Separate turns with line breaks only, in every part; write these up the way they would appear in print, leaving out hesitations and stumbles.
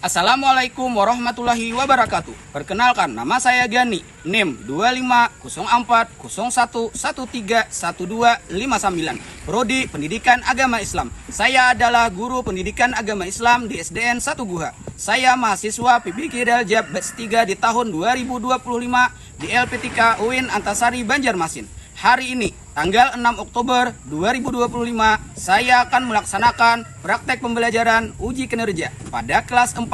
Assalamualaikum warahmatullahi wabarakatuh. Perkenalkan, nama saya Gani, NIM 250401131259, Prodi Pendidikan Agama Islam. Saya adalah guru pendidikan agama Islam di SDN 1 Guha. Saya mahasiswa PBK Daljab batch 3 di tahun 2025 di LPTK UIN Antasari Banjarmasin. Hari ini, tanggal 6 Oktober 2025, saya akan melaksanakan praktek pembelajaran uji kinerja pada kelas 4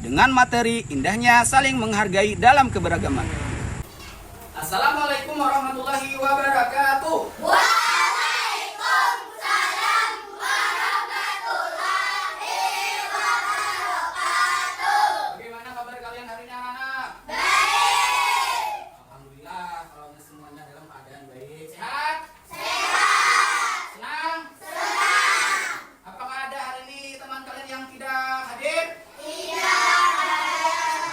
dengan materi indahnya saling menghargai dalam keberagaman. Assalamualaikum warahmatullahi wabarakatuh.
Waalaikumsalam warahmatullahi wabarakatuh.
Bagaimana kabar kalian hari ini, anak-anak?
Baik.
Alhamdulillah, kalau semuanya dalam keadaan baik. Sehat?
Sehat.
Senang?
Senang.
Apakah ada hari ini teman kalian yang tidak hadir?
Tidak.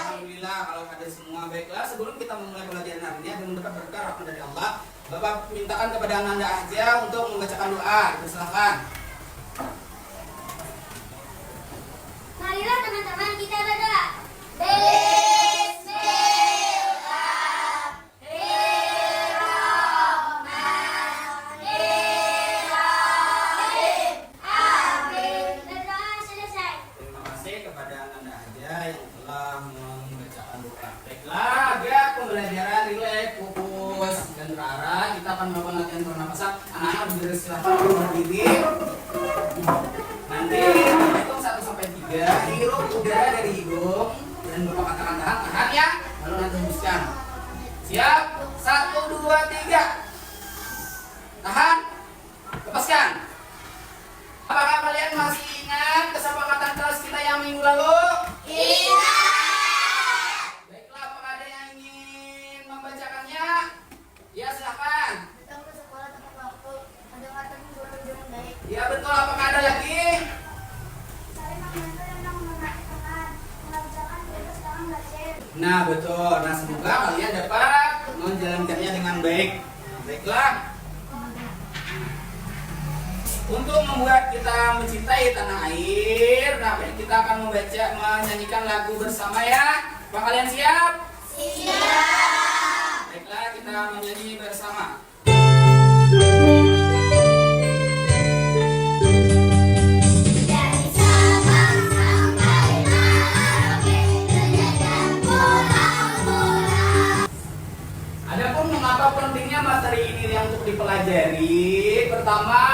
Alhamdulillah kalau hadir semua. Baiklah, sebelum kita memulai pelajaran hari ini dan mendapat berkah rahmat dari Allah, Bapak mintakan kepada Anda aja untuk membacakan doa. Silakan.
Marilah teman-teman kita berdoa. Bismillahirrahmanirrahim. Amin. Berdoa selesai.
Terima kasih kepada Anda aja yang telah membacakan doa. Baiklah, agar pembelajaran rileks, fokus dan terarah, kita akan melakukan latihan pernapasan. Anak-anak berdiri, silakan berdiri. Nanti hitung 1 sampai 3, hirup udara dari hidung dan Bapak katakan tahan ya. Lalu nanti hembuskan. Siap? 1, 2, 3. Tahan. Lepaskan. Apakah kalian masih ingat kesepakatan kelas kita yang minggu lalu?
Ingat.
Baiklah, apakah ada yang ingin membacakannya? Ya, silakan.
Datang ke sekolah tepat waktu, mendengarkan guru dengan baik.
Ya, betul. Apakah ada lagi?
Saling membantu dan mengerjakan tugas dalam belajar.
Nah, betul. Nah, semoga kalian dapat menjalankannya dengan baik. Baiklah. Untuk membuat kita mencintai tanah air, nah kita akan menyanyikan lagu bersama ya. Apa kalian siap?
Siap.
Baiklah, kita menyanyi bersama.
Dari Sabang sampai Merauke, ternyata pulau-pulau.
Adapun mengapa pentingnya materi ini yang untuk dipelajari? Pertama,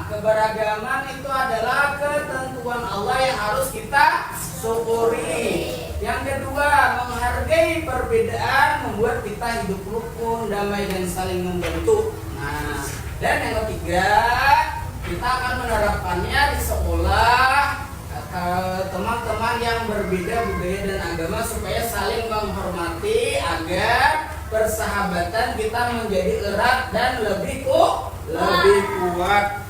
keberagaman itu adalah ketentuan Allah yang harus kita syukuri. Yang kedua, menghargai perbedaan membuat kita hidup rukun, damai dan saling membantu. Nah, dan yang ketiga, kita akan menerapkannya di sekolah ke teman-teman yang berbeda budaya dan agama supaya saling menghormati agar persahabatan kita menjadi erat dan lebih kuat.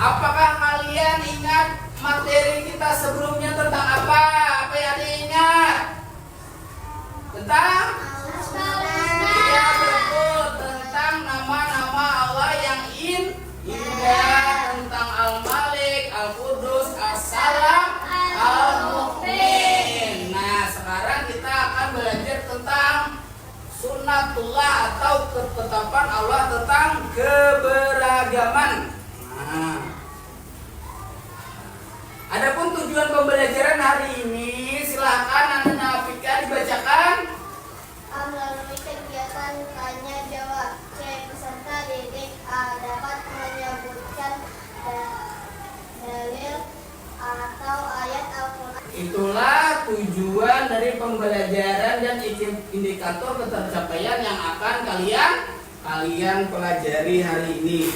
Apakah kalian ingat materi kita sebelumnya tentang apa? Apa yang ada ingat? Tentang? Iya, betul, tentang nama-nama Allah yang indah, tentang Al-Malik, Al-Qudus, As-Salam, Al-Mu'min. Nah, sekarang kita akan belajar tentang sunnatullah atau ketetapan Allah tentang keberagaman. Nah, adapun tujuan pembelajaran hari ini, silakan Anda Afika dibacakan.
Melalui kegiatan tanya jawab, C. Peserta didik A dapat menyebutkan dalil atau ayat Al-Quran.
Itulah tujuan dari pembelajaran dan indikator ketercapaian yang akan kalian pelajari hari ini.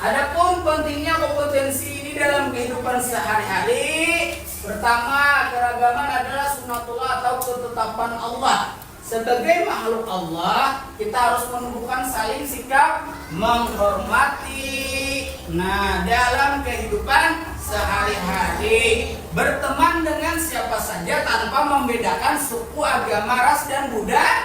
Adapun pentingnya kompetensi ini dalam kehidupan sehari-hari. Pertama, keragaman adalah sunnatullah atau ketetapan Allah. Sebagai makhluk Allah, kita harus menumbuhkan saling sikap menghormati. Nah, dalam kehidupan sehari-hari, berteman dengan siapa saja tanpa membedakan suku, agama, ras, dan budaya.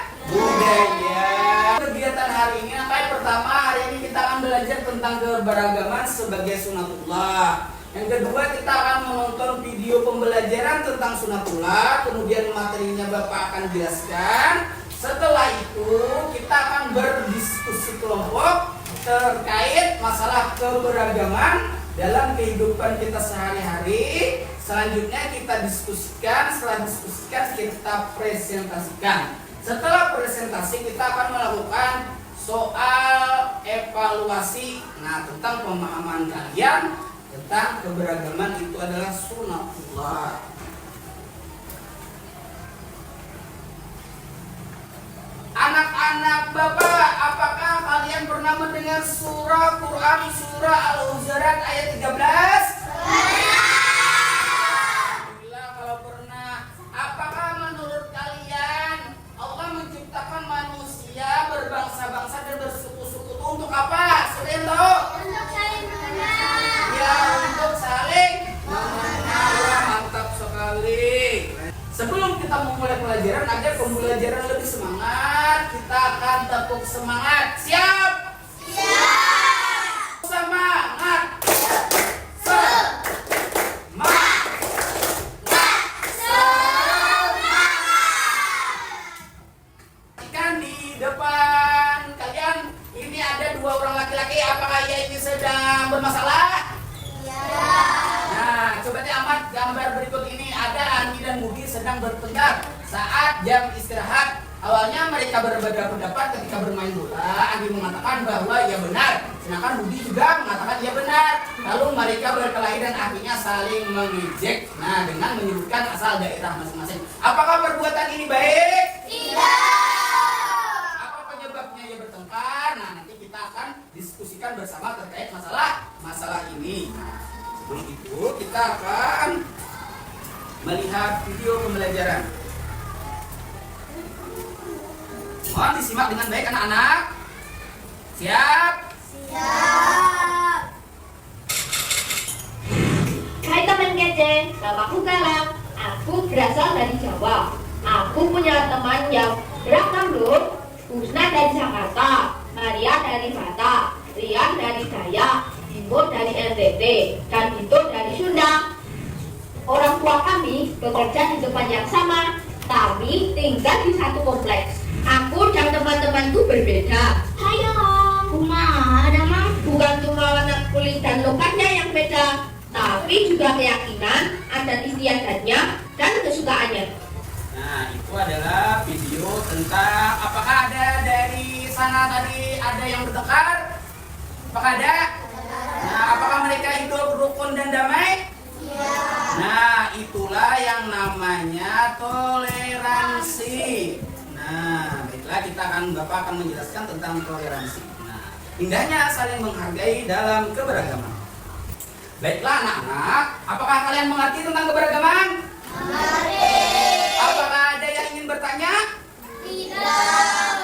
Kegiatan hari ini, pertama hari ini kita akan belajar tentang keberagaman sebagai sunatullah. Yang kedua, kita akan menonton video pembelajaran tentang sunatullah. Kemudian materinya Bapak akan jelaskan. Setelah itu kita akan berdiskusi kelompok terkait masalah keberagaman dalam kehidupan kita sehari-hari. Selanjutnya kita diskusikan, setelah diskusikan kita presentasikan. Setelah presentasi kita akan melakukan soal evaluasi tentang pemahaman kalian tentang keberagaman itu adalah sunatullah. Anak-anak Bapak, apakah kalian pernah mendengar surah Quran surah Al-Hujurat ayat 13? Alhamdulillah kalau pernah. Apakah menurut kalian Allah menciptakan manusia berbangsa-bangsa dan bersuku-suku itu untuk apa? Sudah tahu?
Untuk saling mengenal.
Ya, untuk saling mengenal. Mantap sekali. Sebelum kita memulai pelajaran, agar pembelajaran lebih semangat, kita akan tepuk semangat. Siap? Siap. Semangat. Kan di depan kalian ini ada dua orang laki-laki. Apakah ia ini sedang bermasalah? Nah, coba diamat gambar berikut ini. Ada Andi dan Budi sedang bertengkar saat jam istirahat. Awalnya mereka berbeda pendapat ketika bermain bola. Andi mengatakan bahwa ia benar, sedangkan Budi juga mengatakan ia benar. Lalu mereka berkelahi dan akhirnya saling mengejek. Nah, dengan menyebutkan asal daerah masing-masing. Apakah perbuatan ini baik?
Tidak.
Apa penyebabnya ia bertengkar? Nah, nanti kita akan diskusikan bersama terkait masalah ini. Sebelum itu kita akan melihat video pembelajaran. Mohon disimak dengan baik anak-anak. Siap?
Siap.
Hai teman kece, namaku Kalam. Aku berasal dari Jawa. Aku punya teman yang beragam loh. Husna dari Jakarta, Maria dari Batak, Rian dari Dayak, Bimo dari NTT, dan Dito dari Sunda. Orang tua kami bekerja di tempat yang sama, tapi tinggal di satu kompleks. Aku dan teman-temanku berbeda.
Hai dong. Kumaha ada mang?
Bukan cuma warna kulit dan lokasinya yang beda, tapi juga keyakinan, adat istiadatnya, dan kesukaannya.
Nah, itu adalah video tentang apakah ada dari sana tadi ada yang bertengkar? Apakah ada? Nah, apakah mereka hidup rukun dan damai? Nah, itulah yang namanya toleransi. Nah, baiklah Bapak akan menjelaskan tentang toleransi. Nah, indahnya saling menghargai dalam keberagaman. Baiklah anak-anak, apakah kalian mengerti tentang keberagaman?
Mengerti.
Apakah ada yang ingin bertanya?
Tidak.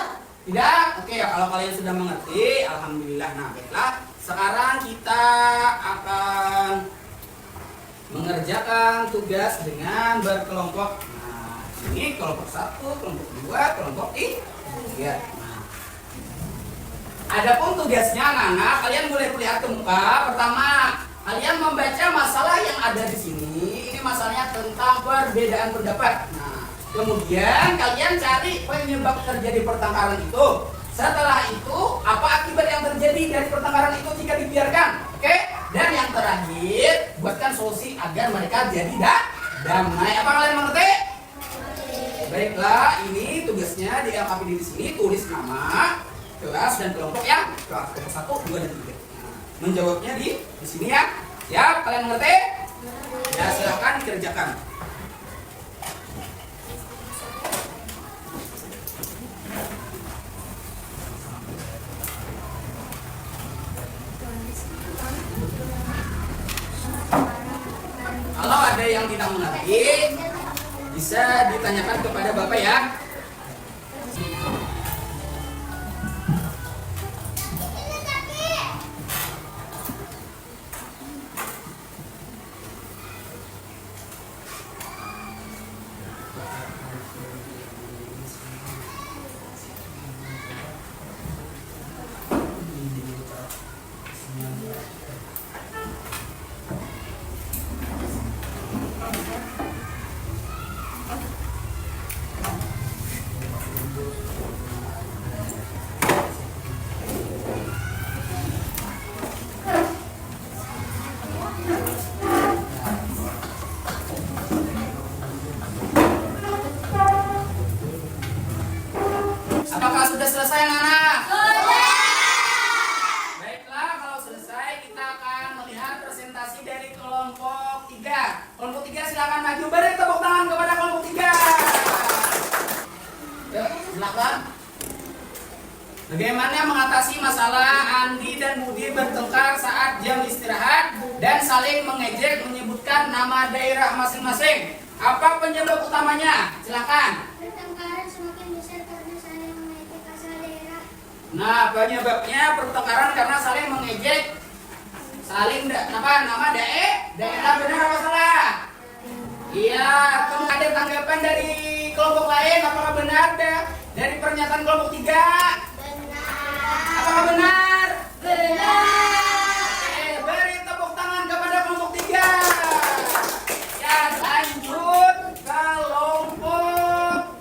Tidak? Oke, kalau kalian sudah mengerti, alhamdulillah. Nah, baiklah. Sekarang kita akan mengerjakan tugas dengan berkelompok. Nah, ini kelompok 1, kelompok 2, kelompok 3. Nah, adapun tugasnya anak-anak, kalian boleh lihat ke muka. Pertama, kalian membaca masalah yang ada di sini. Ini masalahnya tentang perbedaan pendapat. Nah, kemudian kalian cari penyebab terjadi pertengkaran itu. Setelah itu, apa akibat yang terjadi dari pertengkaran itu jika dibiarkan? Oke? Dan yang terakhir, buatkan solusi agar mereka jadi damai. Apa kalian mengerti? Baiklah, ini tugasnya dilengkapi di sini. Tulis nama, kelas dan kelompok yang kelas 1, 2, dan 3. Nah, menjawabnya di sini ya. Siap? Kalian mengerti? Ya, silakan dikerjakan. Kalau ada yang tidak mengerti, bisa ditanyakan kepada Bapak ya. Kelompok 3 silakan maju. Beri tepuk tangan kepada kelompok 3. Yuk, silakan. Bagaimana mengatasi masalah Andi dan Budi bertengkar saat jam istirahat dan saling mengejek menyebutkan nama daerah masing-masing? Apa penyebab utamanya? Silakan.
Pertengkaran semakin besar karena saling mengejek asal daerah.
Nah, penyebabnya pertengkaran karena saling mengejek nama daerah, benar apa salah? Iya, kamu ada tanggapan dari kelompok lain? Apakah benar dari pernyataan kelompok 3? Apakah benar? Beri tepuk tangan kepada kelompok 3. Ya, lanjut kelompok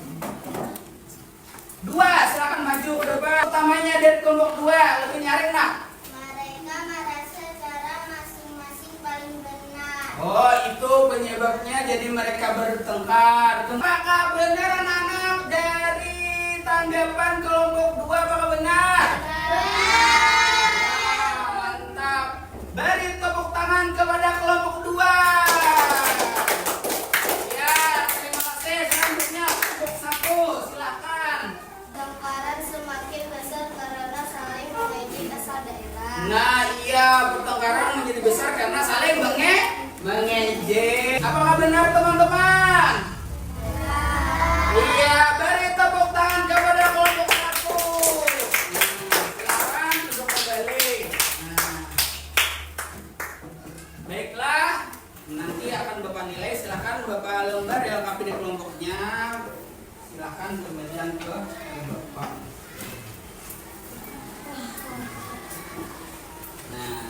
2. Silakan maju ke depan. Utamanya dari kelompok 2 lebih nyaring nak.
Mereka merasa cara masing-masing paling benar.
Oh, itu penyebabnya jadi mereka bertengkar. Apakah benar anak-anak dari tanggapan kelompok 2? Apakah benar? Mantap. Beri tepuk tangan kepada kelompok 2. Ya, terima kasih. Selanjutnya kelompok 1. Silakan.
Pertengkaran semakin besar karena saling mengejek asal daerah.
Nah, iya, pertengkaran menjadi besar karena saling mengejek. Apakah benar teman-teman? Iya, beri tepuk tangan kepada kelompok 1. Silakan duduk kembali. Baiklah, nanti akan Bapak nilai. Silakan Bapak lembar yang lengkapi di kelompoknya. Silakan kembalian ke Bapak. Nah,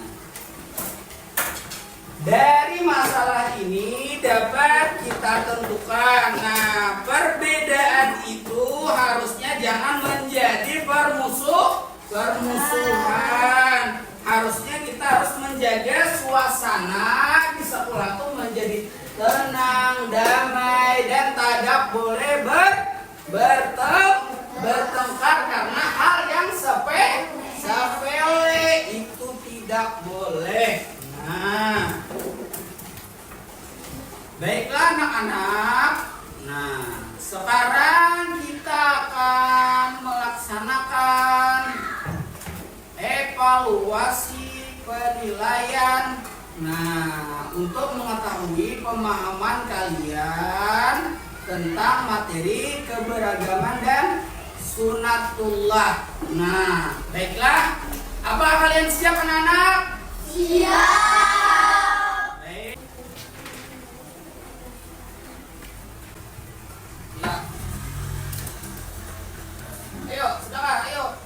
dari masalah ini dapat kita tentukan. Nah, perbedaan itu harusnya jangan menjadi permusuhan. Harusnya kita harus menjaga suasana di sekolah itu menjadi tenang, damai, dan tidak boleh bertengkar karena hal yang sepele itu tidak boleh. Nah, baiklah anak-anak. Nah, sekarang kita akan melaksanakan evaluasi penilaian. Nah, untuk mengetahui pemahaman kalian tentang materi keberagaman dan sunatullah. Nah, baiklah. Apa kalian siap anak-anak?
Siap.
Baik. Ya. Ayo, silakan, ayo.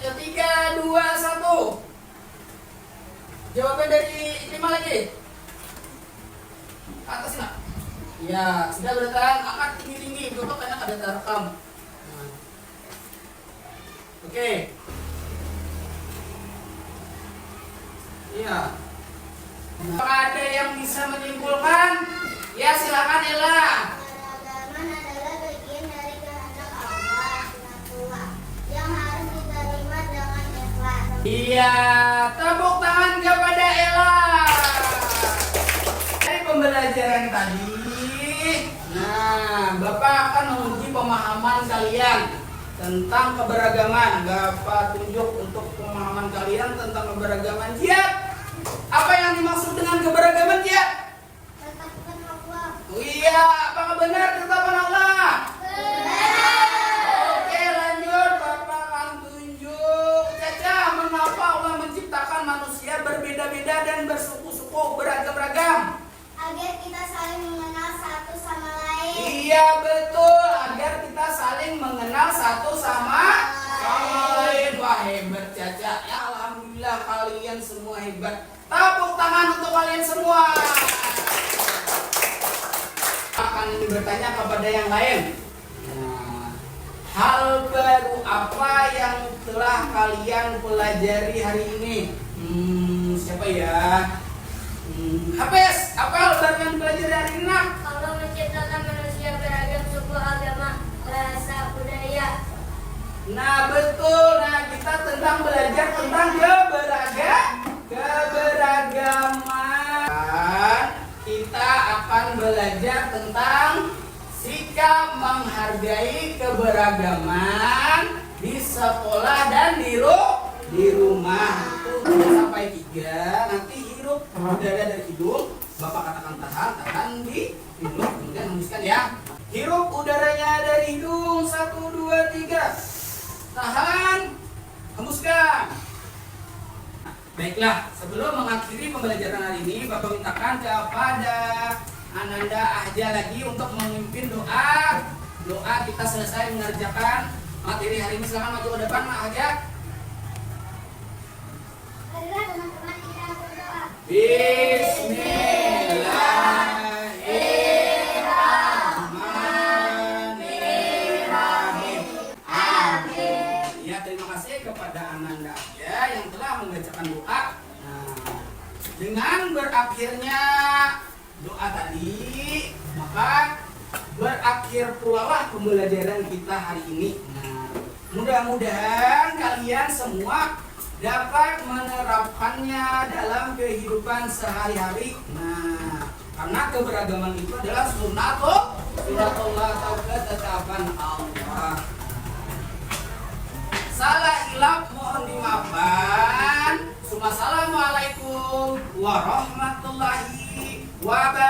3, 2, 1. Jawaban dari Ikrimah lagi. Atas nak. Ya, sudah bertahan, angkat tinggi-tinggi, tutup karena ada terekam. Nah. Oke. Iya. Apakah ada yang bisa menyimpulkan? Ya, silakan Ella.
Keberagaman adalah bagian dari kehendak Allah Sunatullah yang harus diterima dengan ikhlas.
Iya, tepuk tangan kepada Ella. Dari pembelajaran tadi, nah, Bapak akan menguji pemahaman kalian tentang keberagaman. Bapak tunjuk untuk pemahaman kalian tentang keberagaman. Siap? Apa yang dimaksud dengan keberagaman, siap?
Tetapkan Allah.
Oh iya, apakah benar ketetapan Allah? Oke, lanjut. Bapak akan tunjuk. Caca, mengapa Allah menciptakan manusia berbeda-beda dan bersuku-suku, beragam-ragam?
Agar kita saling mengenal satu sama lain.
Iya, betul. Agar kita saling mengenal satu sama lain. Wah, hebat Caca. Ya, alhamdulillah kalian semua hebat. Tepuk tangan untuk kalian semua. Akan bertanya kepada yang lain. Nah, hal baru apa yang telah kalian pelajari hari ini? Siapa ya? Hafiz, apa hal baru yang pelajari hari ini? Nak?
Allah menciptakan manusia beragam suku, agama, bahasa, budaya.
Nah, betul. Nah, kita tentang belajar tentang keberagaman. Kita akan belajar tentang sikap menghargai keberagaman di sekolah dan di rumah. Tuh sampai 3. Nanti hirup udara dari hidung. Bapak katakan tahan di hidung. Kemudian hembuskan ya. Hirup udaranya dari hidung. 1, 2, 3. Tahan. Hembuskan. Baiklah, sebelum mengakhiri pembelajaran hari ini, Bapak mintakan kepada Ananda Ahja lagi untuk memimpin doa. Doa kita selesai mengerjakan materi hari ini. Silakan maju ke depan, Mak Ahja.
Marilah teman-teman kita berdoa.
Bismillahirrahmanirrahim. Amin. Ya, terima kasih kepada Ananda Ahja yang telah membacakan doa. Nah, dengan berakhirnya doa tadi, maka berakhir pula pembelajaran kita hari ini. Nah, mudah-mudahan kalian semua dapat menerapkannya dalam kehidupan sehari-hari. Nah, karena keberagaman itu adalah sunnatullah atau ketetapan Allah. Salah hilaf mohon dimaafkan. Assalamualaikum warahmatullahi wabarakatuh.